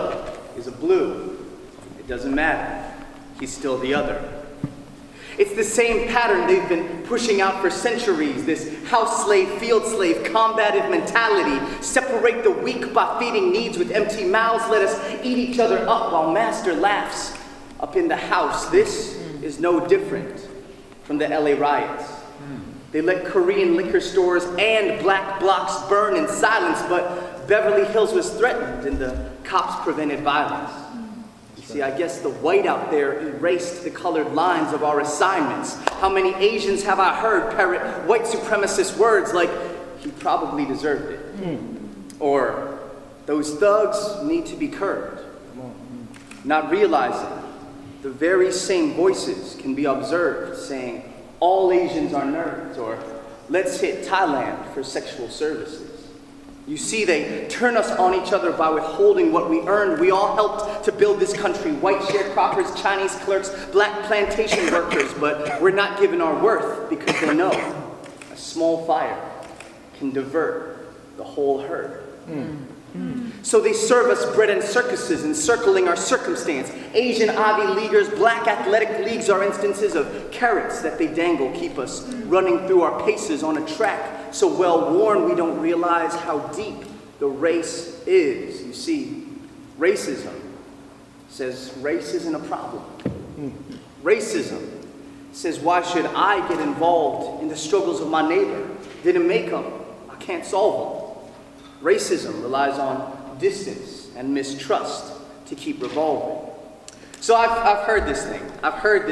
yellow? Is a blue? It doesn't matter. He's still the other. It's the same pattern they've been pushing out for centuries, this house slave, field slave, combative mentality. Separate the weak by feeding needs with empty mouths. Let us eat each other up while master laughs up in the house. This is no different from the LA riots. They let Korean liquor stores and black blocs burn in silence, but Beverly Hills was threatened and the cops prevented violence. See, I guess the white out there erased the colored lines of our assignments. How many Asians have I heard parrot white supremacist words like, he probably deserved it? Or, those thugs need to be curbed. Not realizing the very same voices can be observed saying, all Asians are nerds, or let's hit Thailand for sexual services. You see, they turn us on each other by withholding what we earned. We all helped to build this country. White sharecroppers, Chinese clerks, black plantation workers, but we're not given our worth because they know a small fire can divert the whole herd. So they serve us bread and circuses encircling our circumstance. Asian Ivy Leaguers, black athletic leagues are instances of carrots that they dangle, keep us running through our paces on a track so well worn we don't realize how deep the race is. You see, racism says race isn't a problem. Racism says, why should I get involved in the struggles of my neighbor? Didn't make them, I can't solve them. Racism relies on distance and mistrust to keep revolving. So I've heard this thing. I've heard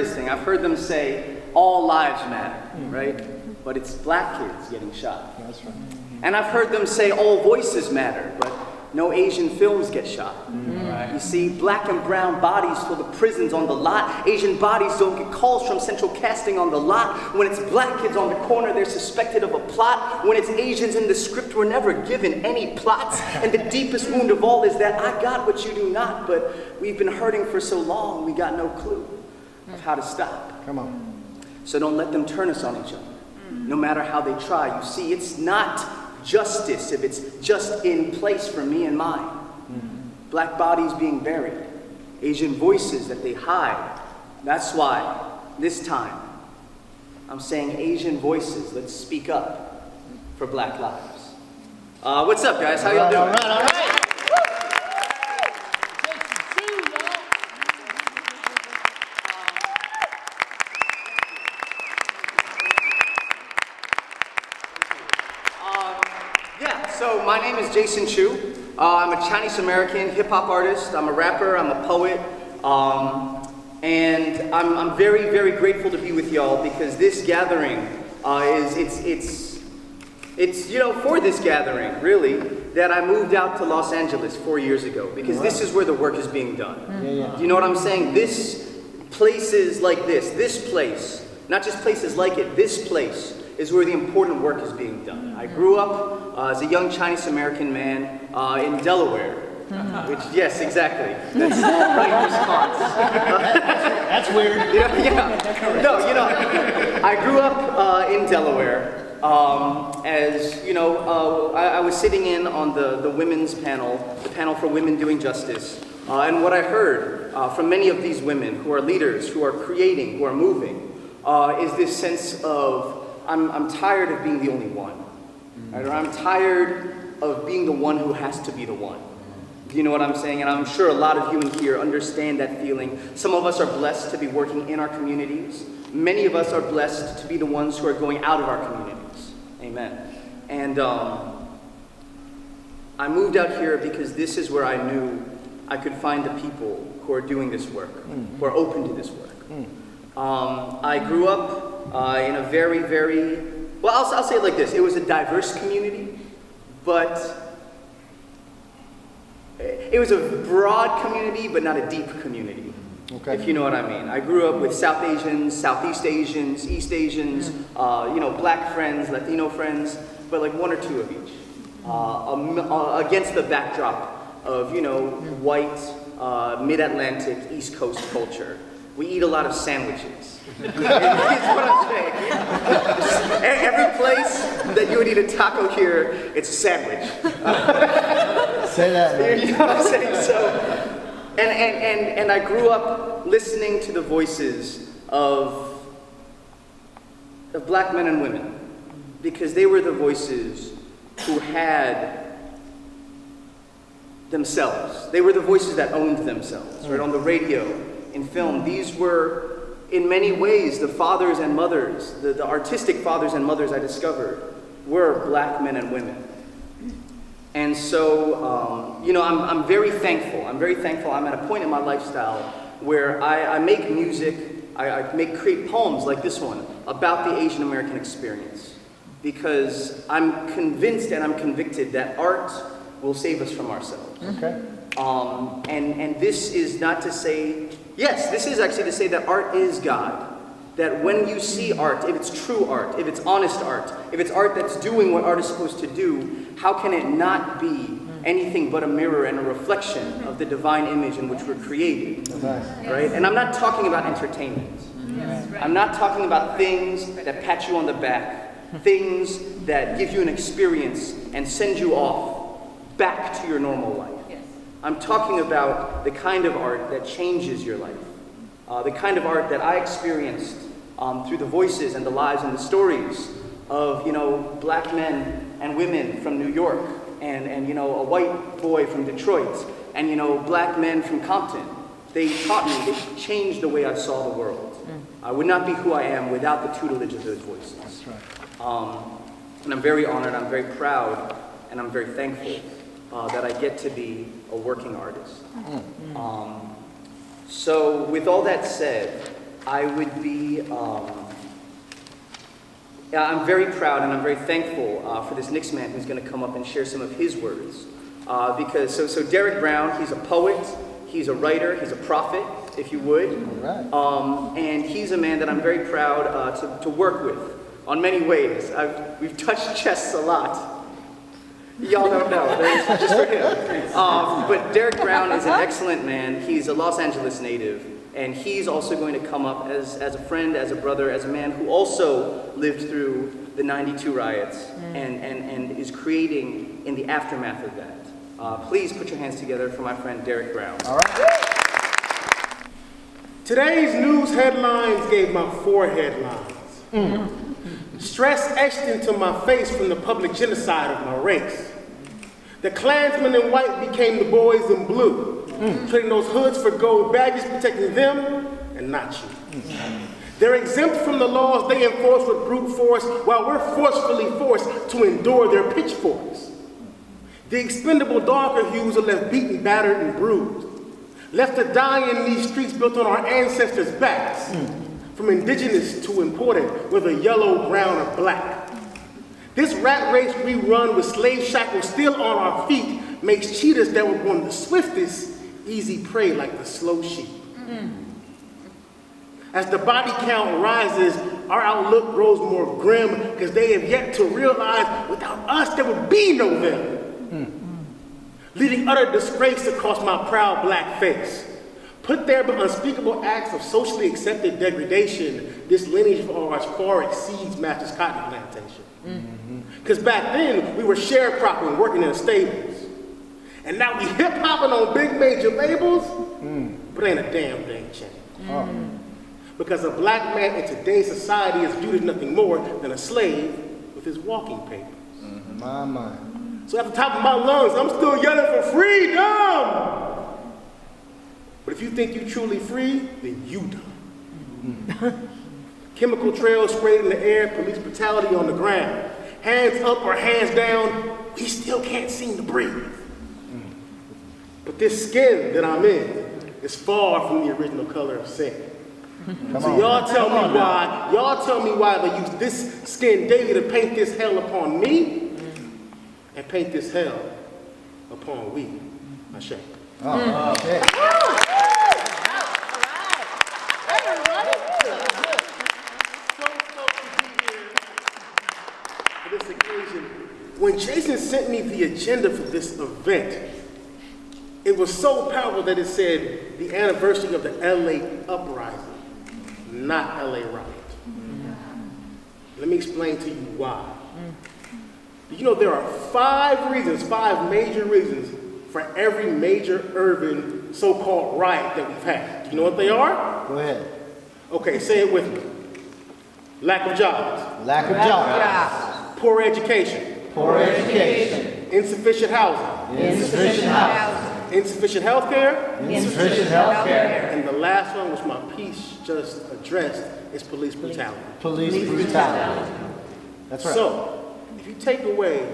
them say, all lives matter, right? But it's black kids getting shot. That's right. And I've heard them say all voices matter, but no Asian films get shot. Right. You see, black and brown bodies fill the prisons on the lot. Asian bodies don't get calls from central casting on the lot. When it's black kids on the corner, they're suspected of a plot. When it's Asians in the script, we're never given any plots. And the deepest wound of all is that I got what you do not, but we've been hurting for so long, we got no clue of how to stop. Come on. So don't let them turn us on each other, no matter how they try. You see, it's not justice if it's just in place for me and mine. Black bodies being buried, Asian voices that they hide. That's why this time I'm saying Asian voices, let's speak up for black lives. What's up, guys? How y'all doing? All right. So my name is JasonChu. I'm a Chinese American hip hop artist. I'm a rapper. I'm a poet, and I'm very, very grateful to be with y'all because this gathering it's for this gathering really that I moved out to Los Angeles 4 years ago because this is where the work is being done. Do you know what I'm saying? Places like this place, not just places like it, this place is where the important work is being done. I grew up as a young Chinese American man in Delaware, which, yes, exactly. That's the right response. That's weird. I grew up in Delaware I was sitting in on the women's panel, the panel for women doing justice, and what I heard from many of these women who are leaders, who are creating, who are moving, is this sense of, I'm tired of being the only one, right? Or I'm tired of being the one who has to be the one. Do you know what I'm saying? And I'm sure a lot of you in here understand that feeling. Some of us are blessed to be working in our communities. Many of us are blessed to be the ones who are going out of our communities. Amen. And I moved out here because this is where I knew I could find the people who are doing this work, who are open to this work. I grew up in a very, very, well, I'll say it like this. It was a diverse community, but it was a broad community, but not a deep community, if you know what I mean. I grew up with South Asians, Southeast Asians, East Asians, black friends, Latino friends, but like one or two of each, against the backdrop of, white, mid-Atlantic, East Coast culture. We eat a lot of sandwiches. That's what I'm saying. Every place that you would eat a taco here, it's a sandwich. Say that, man. You know what I'm saying? And I grew up listening to the voices of black men and women, because they were the voices who had themselves. They were the voices that owned themselves, right? On the radio, in film, these were, in many ways, the fathers and mothers, the artistic fathers and mothers I discovered were black men and women. And so, you know, I'm very thankful. I'm very thankful. I'm at a point in my lifestyle where I make music, I create poems like this one about the Asian American experience, because I'm convinced and I'm convicted that art will save us from ourselves. Okay. And this is not to say, yes, this is actually to say that art is God. That when you see art, if it's true art, if it's honest art, if it's art that's doing what art is supposed to do, how can it not be anything but a mirror and a reflection of the divine image in which we're created? Right? And I'm not talking about entertainment. I'm not talking about things that pat you on the back, things that give you an experience and send you off back to your normal life. I'm talking about the kind of art that changes your life. The kind of art that I experienced through the voices and the lives and the stories of, you know, black men and women from New York, and you know, a white boy from Detroit, and you know, black men from Compton. They taught me, they changed the way I saw the world. I would not be who I am without the tutelage of those voices. That's right. And I'm very honored, I'm very proud, and I'm very thankful that I get to be a working artist. So with all that said, I would be, I'm very proud and I'm very thankful for this next man who's going to come up and share some of his words. Because, so Derek Brown, he's a poet, he's a writer, he's a prophet, if you would. All right. And he's a man that I'm very proud to work with on many ways. We've touched chests a lot. Y'all don't know, that's just for him. But Derek Brown is an excellent man. He's a Los Angeles native, and he's also going to come up as a friend, as a brother, as a man who also lived through the '92 riots and is creating in the aftermath of that. Please put your hands together for my friend Derek Brown. All right. Today's news headlines gave my 4 headlines. Stress etched into my face from the public genocide of my race. The Klansmen in white became the boys in blue, trading those hoods for gold badges, protecting them and not you. They're exempt from the laws they enforce with brute force, while we're forcefully forced to endure their pitchforks. The expendable darker hues are left beaten, battered, and bruised, left to die in these streets built on our ancestors' backs. From indigenous to imported, whether yellow, brown, or black. This rat race we run with slave shackles still on our feet makes cheetahs that were born the swiftest easy prey like the slow sheep. As the body count rises, our outlook grows more grim because they have yet to realize without us there would be no them. Leaving utter disgrace across my proud black face. Put there by unspeakable acts of socially accepted degradation, this lineage of ours far exceeds Master's cotton plantation. Because back then, we were sharecropping, working in the stables. And now we hip-hopping on big major labels, but ain't a damn thing changed. Because a black man in today's society is viewed as nothing more than a slave with his walking papers. My mind. So at the top of my lungs, I'm still yelling for freedom! But if you think you're truly free, then you dumb. Chemical trails sprayed in the air, police brutality on the ground. Hands up or hands down, we still can't seem to breathe. But this skin that I'm in is far from the original color of sin. So y'all tell me why they use this skin daily to paint this hell upon me and paint this hell upon we. Ashe. This occasion, when Jason sent me the agenda for this event, it was so powerful that it said the anniversary of the LA uprising, not LA riot. Let me explain to you why. You know, there are 5 major reasons for every major urban so-called riot that we've had. Do you know what they are? Go ahead. Okay, say it with me. Lack of jobs, Lack of jobs. poor education, Poor education. insufficient housing, Insufficient housing. insufficient health care, Insufficient health care. and the last one, which my piece just addressed, is police brutality. Police brutality. That's right. So, if you take away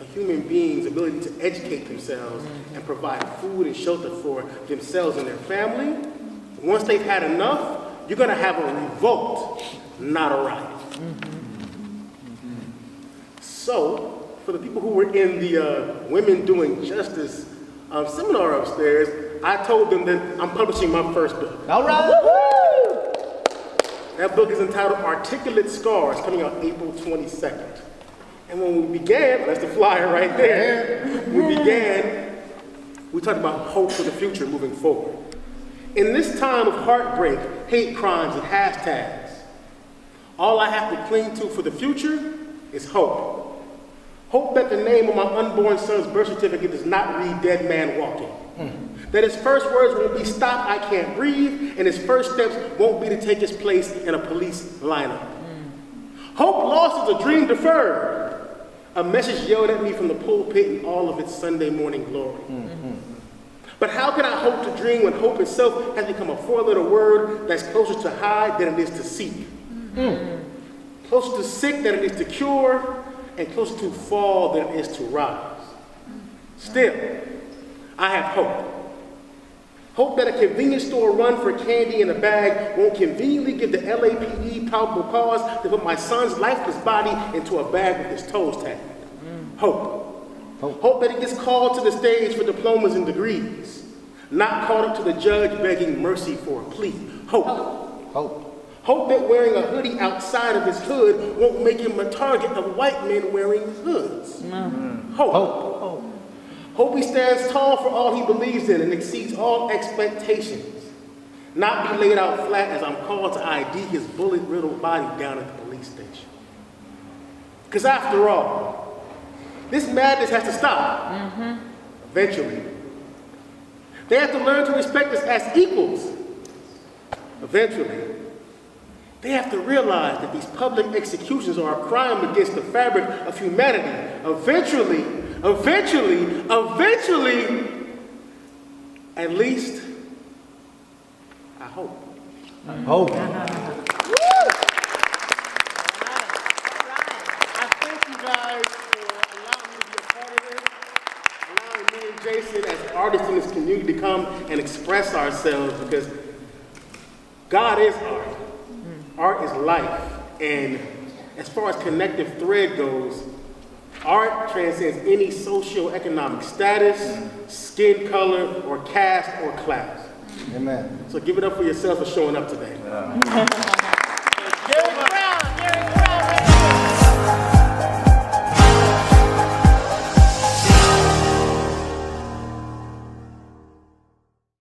a human being's ability to educate themselves and provide food and shelter for themselves and their family, once they've had enough, you're going to have a revolt, not a riot. So, for the people who were in the Women Doing Justice seminar upstairs, I told them that I'm publishing my first book. All right. Woo! That book is entitled Articulate Scars, coming out April 22nd. And when we began, that's the flyer right there. We talked about hope for the future moving forward. In this time of heartbreak, hate crimes, and hashtags, all I have to cling to for the future is hope. Hope that the name of my unborn son's birth certificate does not read dead man walking. That his first words won't be stop, I can't breathe, and his first steps won't be to take his place in a police lineup. Hope lost is a dream deferred. A message yelled at me from the pulpit in all of its Sunday morning glory. But how can I hope to dream when hope itself has become a four-letter word that's closer to hide than it is to seek? Closer to sick than it is to cure, and closer to fall than it is to rise. Still, I have hope. Hope that a convenience store run for candy in a bag won't conveniently give the LAPD probable cause to put my son's lifeless body into a bag with his toes tagged. Hope. Hope that he gets called to the stage for diplomas and degrees, not called up to the judge begging mercy for a plea. Hope. Hope. Hope that wearing a hoodie outside of his hood won't make him a target of white men wearing hoods. Hope. Hope he stands tall for all he believes in and exceeds all expectations. Not be laid out flat as I'm called to ID his bullet-riddled body down at the police station. Because after all, this madness has to stop. Eventually. They have to learn to respect us as equals. Eventually. They have to realize that these public executions are a crime against the fabric of humanity. Eventually, at least, I hope. Hope. I thank you guys for allowing me to be a part of this, allowing me and Jason as artists in this community to come and express ourselves, because God is art. Art is life. And as far as connective thread goes, art transcends any socioeconomic status, skin color, or caste or class. Amen. So give it up for yourself for showing up today.